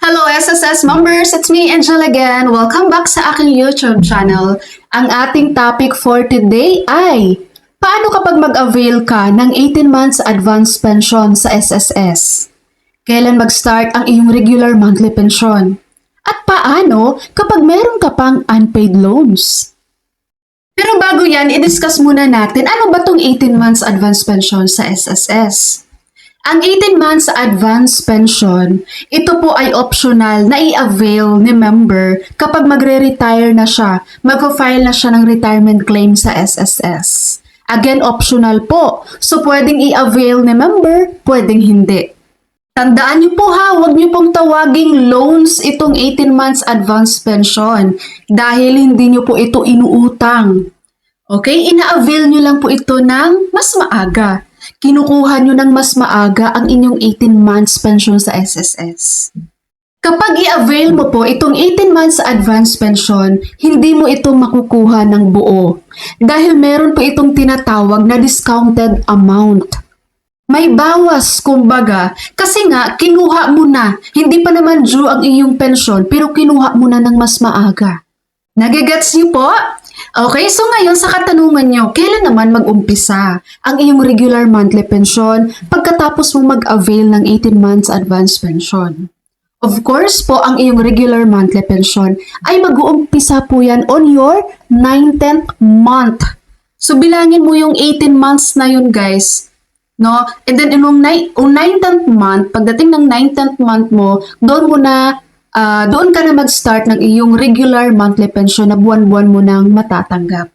Hello SSS members! It's me, Angel again. Welcome back sa aking YouTube channel. Ang ating topic for today ay paano kapag mag-avail ka ng 18 months advance pension sa SSS? Kailan mag-start ang iyong regular monthly pension? At paano kapag meron ka pang unpaid loans? Pero bago yan, i-discuss muna natin ano ba tong 18 months advance pension sa SSS? Ang 18 months advance pension, ito po ay optional na i-avail ni member kapag magre-retire na siya, mag-file na siya ng retirement claim sa SSS. Again, optional po. So, pwedeng i-avail ni member, pwedeng hindi. Tandaan niyo po ha, huwag niyo pong tawaging loans itong 18 months advance pension dahil hindi niyo po ito inuutang. Okay? Ina-avail niyo lang po ito ng mas maaga. Kinukuha nyo ng mas maaga ang inyong 18 months pension sa SSS. Kapag i-avail mo po itong 18 months advance pension, hindi mo ito makukuha ng buo dahil meron po itong tinatawag na discounted amount. May bawas, kumbaga, kasi nga kinuha mo na, hindi pa naman due ang iyong pension pero kinuha mo na ng mas maaga. Nagigets niyo po? Okay, so ngayon sa katanungan nyo, kailan naman mag-umpisa ang iyong regular monthly pension pagkatapos mo mag-avail ng 18 months advance pension? Of course po, ang iyong regular monthly pension ay mag-uumpisa po yan on your 19th month. So bilangin mo yung 18 months na yun guys. No? And then yung 19th month, pagdating ng 19th month mo, doon ka na mag-start ng iyong regular monthly pension na buwan-buwan mo nang matatanggap.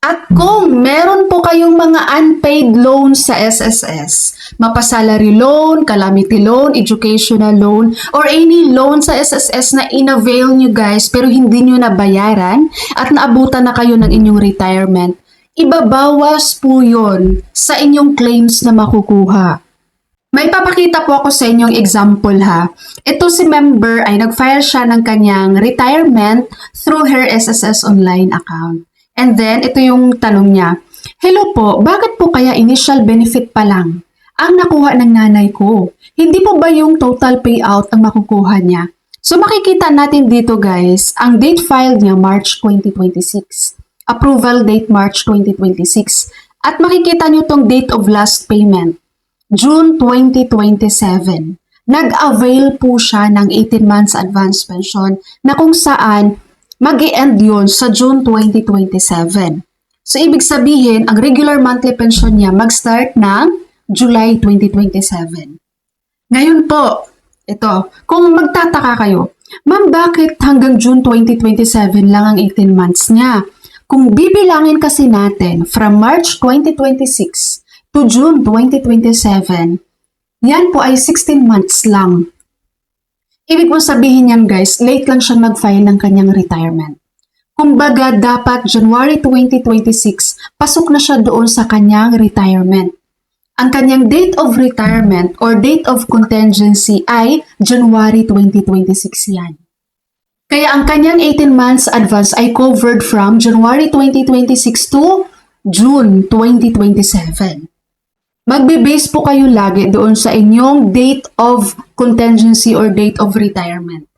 At kung meron po kayong mga unpaid loans sa SSS, mapa-salary loan, calamity loan, educational loan, or any loan sa SSS na in-avail nyo guys pero hindi nyo nabayaran at naabutan na kayo ng inyong retirement, ibabawas po yun sa inyong claims na makukuha. May papakita po ako sa inyong example ha. Ito si member ay nag-file siya ng kanyang retirement through her SSS online account. And then, ito yung tanong niya. Hello po, bakit po kaya initial benefit pa lang ang nakuha ng nanay ko? Hindi po ba yung total payout ang makukuha niya? So makikita natin dito guys, ang date filed niya March 2026. Approval date March 2026. At makikita niyo tong date of last payment. June 2027, nag-avail po siya ng 18 months advance pension na kung saan mag-e-end yun sa June 2027. So, ibig sabihin, ang regular monthly pension niya mag-start ng July 2027. Ngayon po, ito, kung magtataka kayo, ma'am, bakit hanggang June 2027 lang ang 18 months niya? Kung bibilangin kasi natin from March 2026 to June 2027, yan po ay 16 months lang. Ibig mo sabihin yan guys, late lang siya mag-file ng kanyang retirement. Kumbaga, dapat January 2026, pasok na siya doon sa kanyang retirement. Ang kanyang date of retirement or date of contingency ay January 2026 yan. Kaya ang kanyang 18 months advance ay covered from January 2026 to June 2027. Magbe-base po kayo lagi doon sa inyong date of contingency or date of retirement.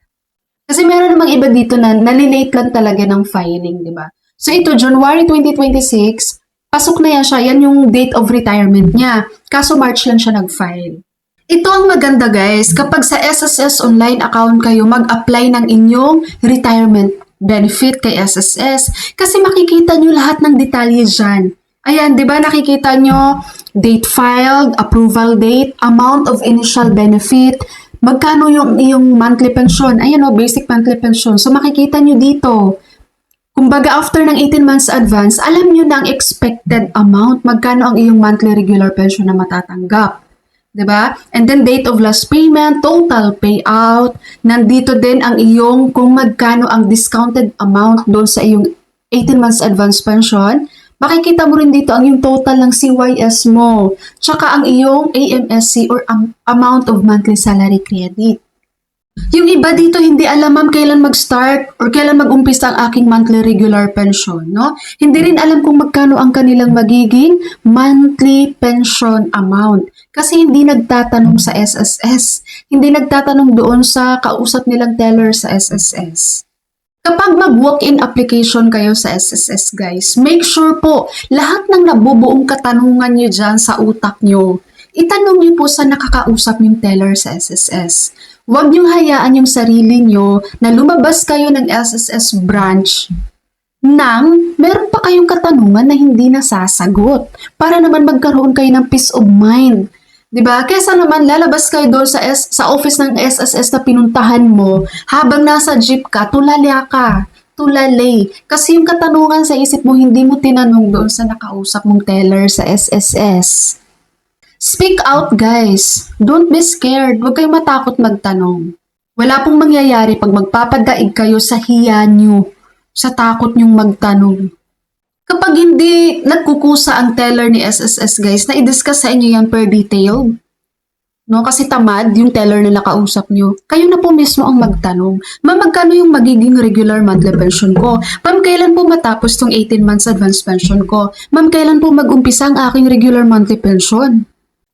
Kasi meron namang iba dito na nalilate lang talaga ng filing, di ba? So ito, January 2026, pasok na yan siya. Yan yung date of retirement niya. Kaso March lang siya nag-file. Ito ang maganda guys, kapag sa SSS online account kayo, mag-apply ng inyong retirement benefit kay SSS kasi makikita nyo lahat ng detalye dyan. Ayan, di ba nakikita nyo, date filed, approval date, amount of initial benefit, magkano yung iyong monthly pension, ayan o, basic monthly pension. So makikita nyo dito, kumbaga after ng 18 months advance, alam nyo na ang expected amount, magkano ang iyong monthly regular pension na matatanggap. Diba? And then date of last payment, total payout, nandito din ang iyong kung magkano ang discounted amount doon sa iyong 18 months advance pension. Makikita mo rin dito ang yung total ng CYS mo, tsaka ang iyong AMSC or amount of monthly salary credit. Yung iba dito hindi alam ma'am kailan mag-start or kailan mag-umpisa ang aking monthly regular pension, no? Hindi rin alam kung magkano ang kanilang magiging monthly pension amount. Kasi hindi nagtatanong sa SSS. Hindi nagtatanong doon sa kausap nilang teller sa SSS. Kapag mag-walk-in application kayo sa SSS guys, make sure po lahat ng nabubuong katanungan nyo dyan sa utak nyo, itanong nyo po sa nakakausap yung teller sa SSS. Huwag niyong hayaan yung sarili nyo na lumabas kayo ng SSS branch nang meron pa kayong katanungan na hindi nasasagot para naman magkaroon kayo ng peace of mind. 'Di ba? Kesa naman lalabas kayo doon sa office ng SSS na pinuntahan mo, habang nasa jeep ka, tulala ka, tulalay. Kasi yung katanungan sa isip mo, hindi mo tinanong doon sa nakausap mong teller sa SSS. Speak out, guys. Don't be scared. Huwag kayong matakot magtanong. Wala pong mangyayari pag magpapadaig kayo sa hiya nyo, sa takot nyong magtanong. Kapag hindi nagkukusa ang teller ni SSS, guys, na i-discuss sa inyo yan per detail, no? Kasi tamad yung teller na nakausap nyo, kayo na po mismo ang magtanong. Ma'am, magkano yung magiging regular monthly pension ko? Ma'am, kailan po matapos tong 18 months advance pension ko? Ma'am, kailan po mag-umpisa ang aking regular monthly pension?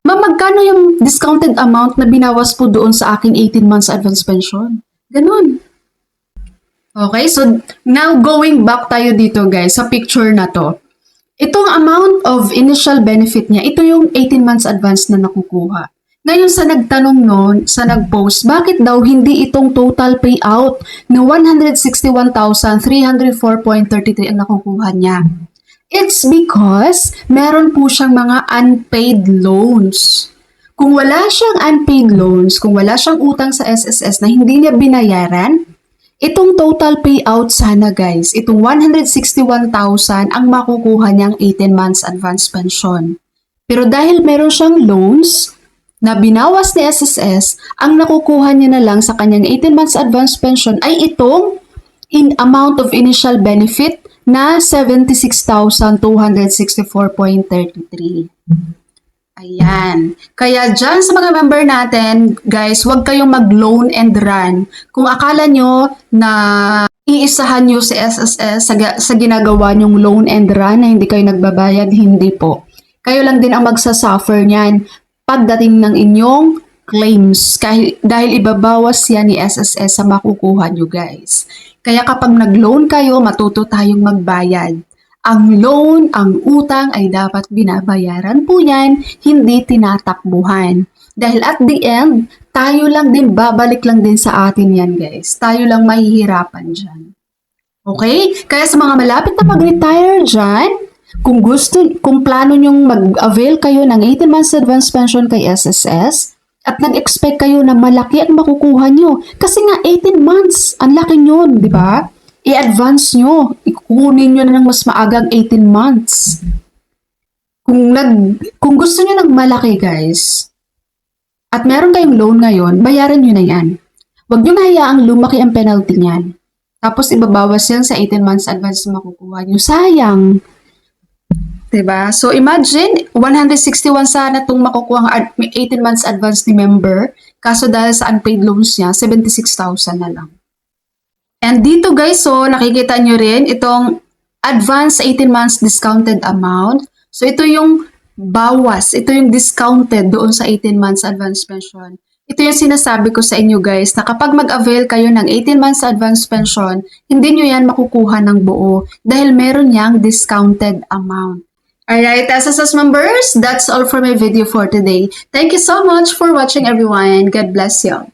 Ma'am, magkano yung discounted amount na binawas po doon sa aking 18 months advance pension? Ganun. Okay, so now going back tayo dito guys, sa picture na to. Itong amount of initial benefit niya, ito yung 18 months advance na nakukuha. Ngayon sa nagtanong noon, sa nag-post, bakit daw hindi itong total payout na 161,304.33 ang nakukuha niya? It's because meron po siyang mga unpaid loans. Kung wala siyang unpaid loans, kung wala siyang utang sa SSS na hindi niya binayaran, itong total payout sana guys, itong 161,000 ang makukuha niyang 18 months advance pension. Pero dahil meron siyang loans na binawas ni SSS, ang nakukuha niya na lang sa kanyang 18 months advance pension ay itong in amount of initial benefit na 76,264.33. Ayan. Kaya dyan sa mga member natin, guys, huwag kayong mag-loan and run. Kung akala nyo na iisahan nyo si SSS sa ginagawa nyong loan and run na hindi kayo nagbabayad, hindi po. Kayo lang din ang magsasuffer niyan pagdating ng inyong claims. Dahil ibabawas yan ni SSS sa makukuha nyo, guys. Kaya kapag nag-loan kayo, matuto tayong magbayad. Ang loan, ang utang ay dapat binabayaran po yan, hindi tinatakbuhan. Dahil at the end, tayo lang din, babalik lang din sa atin yan guys. Tayo lang mahihirapan dyan. Okay? Kaya sa mga malapit na mag-retire dyan, kung plano nyong mag-avail kayo ng 18 months advance pension kay SSS, at nag-expect kayo na malaki ang makukuha nyo. Kasi nga 18 months, ang laki nyo, di ba? I-advance nyo. Ikukunin nyo na ng mas maagang 18 months. Kung gusto nyo ng malaki guys, at meron kayong loan ngayon, bayaran nyo na yan. Huwag nyo hayaang lumaki ang penalty niyan. Tapos ibabawas yan sa 18 months advance na makukuha nyo. Sayang. Diba? So imagine, 161 sana itong makukuha ang 18 months advance ni member. Kaso dahil sa unpaid loans niya, 76,000 na lang. And dito guys, so nakikita nyo rin itong advance 18 months discounted amount. So ito yung bawas, ito yung discounted doon sa 18 months advance pension. Ito yung sinasabi ko sa inyo guys, na kapag mag-avail kayo ng 18 months advance pension, hindi nyo yan makukuha ng buo dahil meron niyang discounted amount. Alright, SSS members, that's all for my video for today. Thank you so much for watching everyone. God bless you.